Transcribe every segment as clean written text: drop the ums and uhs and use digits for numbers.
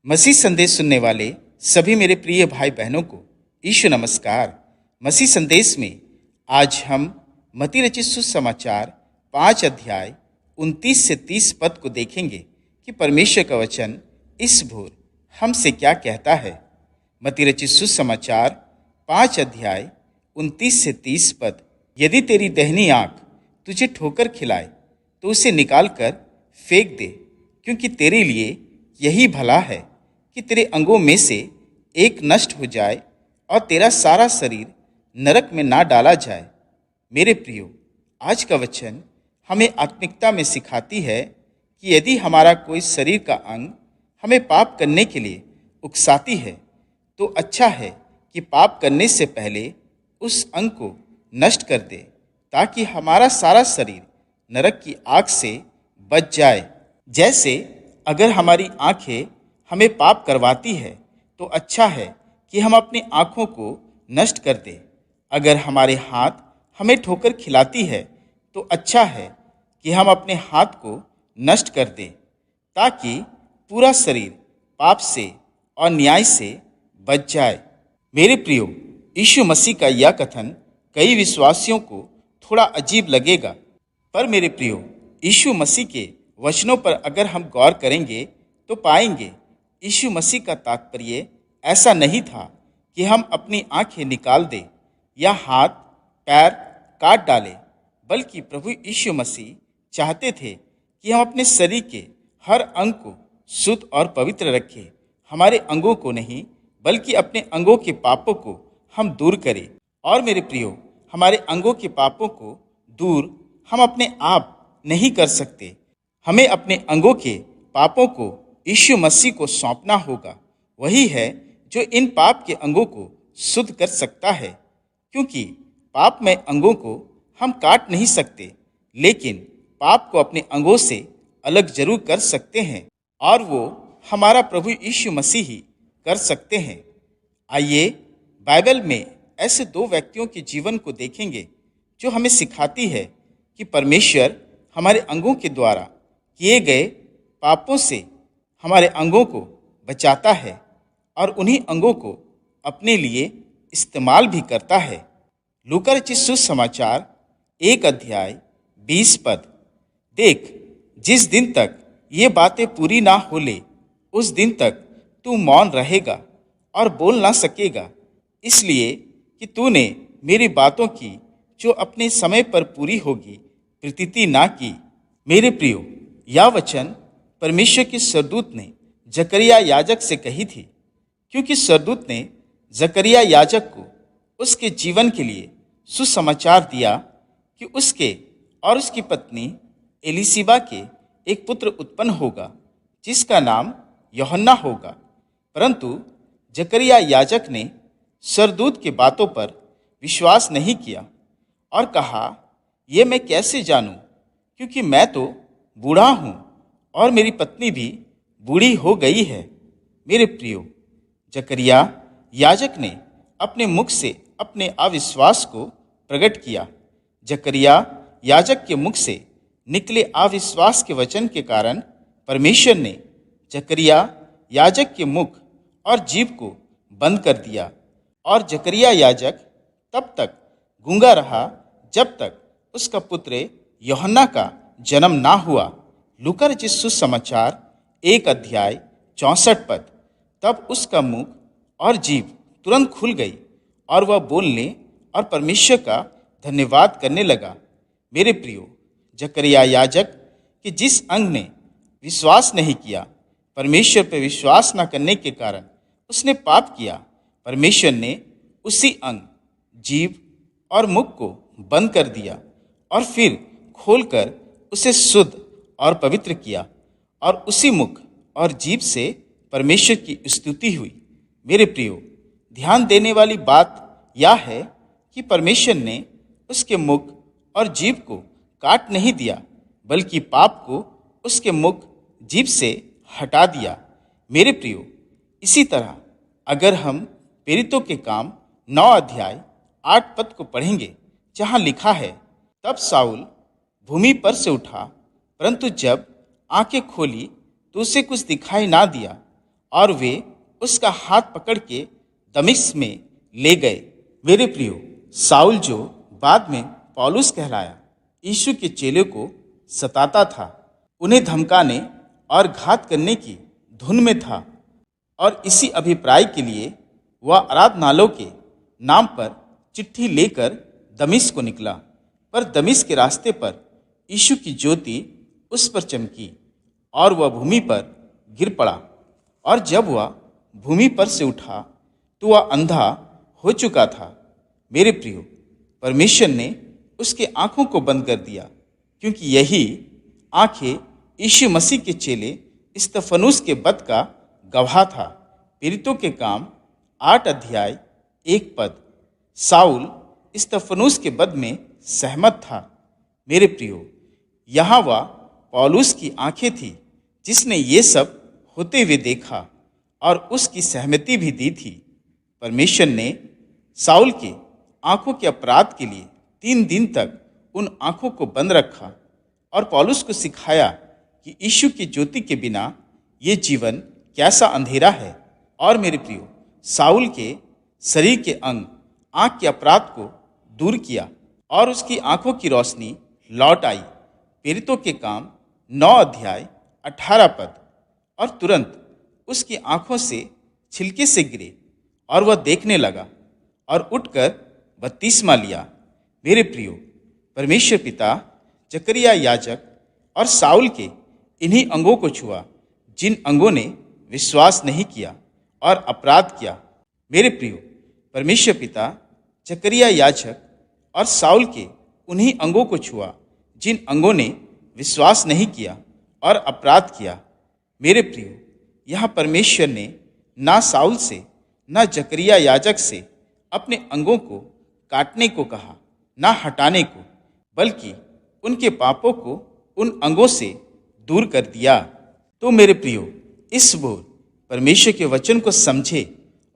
मसीह संदेश सुनने वाले सभी मेरे प्रिय भाई बहनों को ईशु नमस्कार। मसीह संदेश में आज हम मत्ती रचित सुसमाचार 5 अध्याय 29 से 30 पद को देखेंगे कि परमेश्वर का वचन इस भोर हमसे क्या कहता है। मत्ती रचित सुसमाचार 5 अध्याय 29 से 30 पद। यदि तेरी दाहिनी आँख तुझे ठोकर खिलाए तो उसे निकाल कर फेंक दे, क्योंकि तेरे लिए यही भला है कि तेरे अंगों में से एक नष्ट हो जाए और तेरा सारा शरीर नरक में ना डाला जाए। मेरे प्रियो, आज का वचन हमें आत्मिकता में सिखाती है कि यदि हमारा कोई शरीर का अंग हमें पाप करने के लिए उकसाती है तो अच्छा है कि पाप करने से पहले उस अंग को नष्ट कर दे, ताकि हमारा सारा शरीर नरक की आग से बच जाए। जैसे अगर हमारी आंखें हमें पाप करवाती है तो अच्छा है कि हम अपनी आंखों को नष्ट कर दें। अगर हमारे हाथ हमें ठोकर खिलाती है तो अच्छा है कि हम अपने हाथ को नष्ट कर दें, ताकि पूरा शरीर पाप से और न्याय से बच जाए। मेरे प्रियो, यीशु मसीह का यह कथन कई विश्वासियों को थोड़ा अजीब लगेगा, पर मेरे प्रियो, यीशु मसीह के वचनों पर अगर हम गौर करेंगे तो पाएंगे यीशु मसीह का तात्पर्य ऐसा नहीं था कि हम अपनी आंखें निकाल दें या हाथ पैर काट डालें, बल्कि प्रभु यीशु मसीह चाहते थे कि हम अपने शरीर के हर अंग को शुद्ध और पवित्र रखें। हमारे अंगों को नहीं, बल्कि अपने अंगों के पापों को हम दूर करें। और मेरे प्रियो, हमारे अंगों के पापों को दूर हम अपने आप नहीं कर सकते। हमें अपने अंगों के पापों को यीशु मसीह को सौंपना होगा। वही है जो इन पाप के अंगों को शुद्ध कर सकता है, क्योंकि पाप में अंगों को हम काट नहीं सकते, लेकिन पाप को अपने अंगों से अलग जरूर कर सकते हैं, और वो हमारा प्रभु यीशु मसीह ही कर सकते हैं। आइए बाइबल में ऐसे दो व्यक्तियों के जीवन को देखेंगे जो हमें सिखाती है कि परमेश्वर हमारे अंगों के द्वारा किए गए पापों से हमारे अंगों को बचाता है और उन्हीं अंगों को अपने लिए इस्तेमाल भी करता है। लूका रचित सुसमाचार 1 अध्याय 20 पद। देख, जिस दिन तक ये बातें पूरी ना हो ले, उस दिन तक तू मौन रहेगा और बोल ना सकेगा, इसलिए कि तूने मेरी बातों की जो अपने समय पर पूरी होगी प्रतीति ना की। मेरे प्रियो, यह वचन परमेश्वर के सरदूत ने जकरिया याजक से कही थी, क्योंकि सरदूत ने जकरिया याजक को उसके जीवन के लिए सुसमाचार दिया कि उसके और उसकी पत्नी एलीशिबा के एक पुत्र उत्पन्न होगा, जिसका नाम यूहन्ना होगा। परंतु जकरिया याजक ने सरदूत के बातों पर विश्वास नहीं किया और कहा, ये मैं कैसे जानूं, क्योंकि मैं तो बूढ़ा हूँ और मेरी पत्नी भी बूढ़ी हो गई है। मेरे प्रियो, जकरिया याजक ने अपने मुख से अपने अविश्वास को प्रकट किया। जकरिया याजक के मुख से निकले अविश्वास के वचन के कारण परमेश्वर ने जकरिया याजक के मुख और जीभ को बंद कर दिया, और जकरिया याजक तब तक गूंगा रहा जब तक उसका पुत्र यूहन्ना का जन्म ना हुआ। लूका रचित सुसमाचार 1 अध्याय 64 पद। तब उसका मुख और जीभ तुरंत खुल गई और वह बोलने और परमेश्वर का धन्यवाद करने लगा। मेरे प्रियो, जकरिया याजक के जिस अंग ने विश्वास नहीं किया, परमेश्वर पर विश्वास न करने के कारण उसने पाप किया, परमेश्वर ने उसी अंग, जीभ और मुख को बंद कर दिया और फिर खोलकर उसे शुद्ध और पवित्र किया, और उसी मुख और जीभ से परमेश्वर की स्तुति हुई। मेरे प्रियो, ध्यान देने वाली बात यह है कि परमेश्वर ने उसके मुख और जीभ को काट नहीं दिया, बल्कि पाप को उसके मुख जीभ से हटा दिया। मेरे प्रियो, इसी तरह अगर हम प्रेरितों के काम 9 अध्याय 8 पद को पढ़ेंगे, जहाँ लिखा है, तब साउल भूमि पर से उठा, परंतु जब आंखें खोली तो उसे कुछ दिखाई ना दिया, और वे उसका हाथ पकड़ के दमिश्क में ले गए। मेरे प्रियो, साउल जो बाद में पौलुस कहलाया, यीशु के चेले को सताता था, उन्हें धमकाने और घात करने की धुन में था, और इसी अभिप्राय के लिए वह आराधनालयों के नाम पर चिट्ठी लेकर दमिश्क को निकला। पर दमिश्क के रास्ते पर यीशु की ज्योति उस पर चमकी और वह भूमि पर गिर पड़ा, और जब वह भूमि पर से उठा तो वह अंधा हो चुका था। मेरे प्रियो, परमेश्वर ने उसके आंखों को बंद कर दिया, क्योंकि यही आंखें यीशु मसीह के चेले स्तिफनुस के वध का गवाह था। प्रेरितों के काम 8 अध्याय 1 पद। साउल स्तिफनुस के वध में सहमत था। मेरे प्रियो, यहाँ वह पौलुस की आंखें थी जिसने ये सब होते हुए देखा और उसकी सहमति भी दी थी। परमेश्वर ने साउल के आंखों के अपराध के लिए 3 दिन तक उन आंखों को बंद रखा और पौलुस को सिखाया कि यीशु की ज्योति के बिना ये जीवन कैसा अंधेरा है। और मेरे प्रियो, साउल के शरीर के अंग आंख के अपराध को दूर किया और उसकी आंखों की रोशनी लौट आई। प्रेरितों के काम 9 अध्याय 18 पद। और तुरंत उसकी आंखों से छिलके से गिरे और वह देखने लगा और उठकर बपतिस्मा लिया। मेरे प्रियो, परमेश्वर पिता जकरिया याजक और साउल के इन्हीं अंगों को छुआ जिन अंगों ने विश्वास नहीं किया और अपराध किया। मेरे प्रियो, परमेश्वर पिता जकरिया याजक और साउल के उन्हीं अंगों को छुआ जिन अंगों ने विश्वास नहीं किया और अपराध किया। मेरे प्रियो, यहाँ परमेश्वर ने ना साउल से ना जकरिया याजक से अपने अंगों को काटने को कहा, ना हटाने को, बल्कि उनके पापों को उन अंगों से दूर कर दिया। तो मेरे प्रियो, इस बोर परमेश्वर के वचन को समझे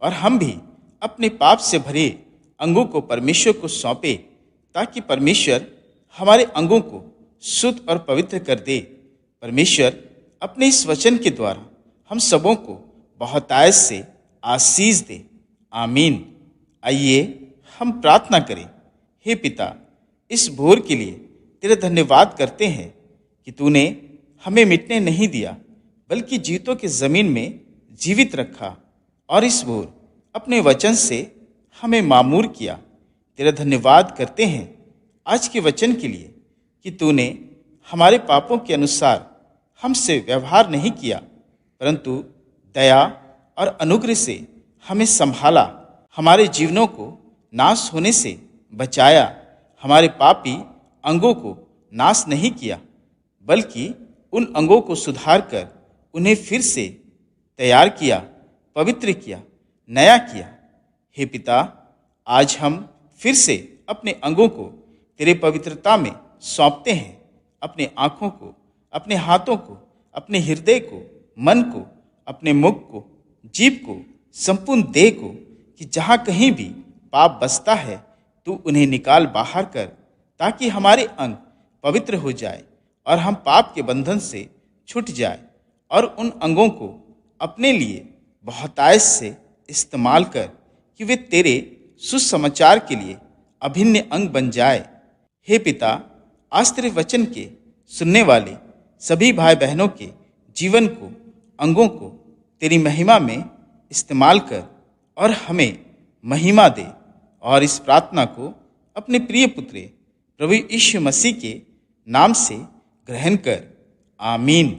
और हम भी अपने पाप से भरे अंगों को परमेश्वर को सौंपे, ताकि परमेश्वर हमारे अंगों को शुद्ध और पवित्र कर दे। परमेश्वर अपने इस वचन के द्वारा हम सबों को बहुतायत से आशीष दे। आमीन। आइए हम प्रार्थना करें। हे पिता, इस भोर के लिए तेरा धन्यवाद करते हैं कि तूने हमें मिटने नहीं दिया, बल्कि जीवितों की ज़मीन में जीवित रखा और इस भोर अपने वचन से हमें मामूर किया। तेरा धन्यवाद करते हैं आज के वचन के लिए कि तूने हमारे पापों के अनुसार हमसे व्यवहार नहीं किया, परंतु दया और अनुग्रह से हमें संभाला, हमारे जीवनों को नाश होने से बचाया, हमारे पापी अंगों को नाश नहीं किया, बल्कि उन अंगों को सुधार कर उन्हें फिर से तैयार किया, पवित्र किया, नया किया। हे पिता, आज हम फिर से अपने अंगों को तेरे पवित्रता में सौंपते हैं। अपने आँखों को, अपने हाथों को, अपने हृदय को, मन को, अपने मुख को, जीभ को, संपूर्ण देह को, कि जहाँ कहीं भी पाप बसता है तू उन्हें निकाल बाहर कर, ताकि हमारे अंग पवित्र हो जाए और हम पाप के बंधन से छूट जाए, और उन अंगों को अपने लिए बहुतायत से इस्तेमाल कर कि वे तेरे सुसमाचार के लिए अभिन्न अंग बन जाए। हे पिता, आज तेरे वचन के सुनने वाले सभी भाई बहनों के जीवन को, अंगों को तेरी महिमा में इस्तेमाल कर और हमें महिमा दे। और इस प्रार्थना को अपने प्रिय पुत्र प्रभु यीशु मसीह के नाम से ग्रहण कर। आमीन।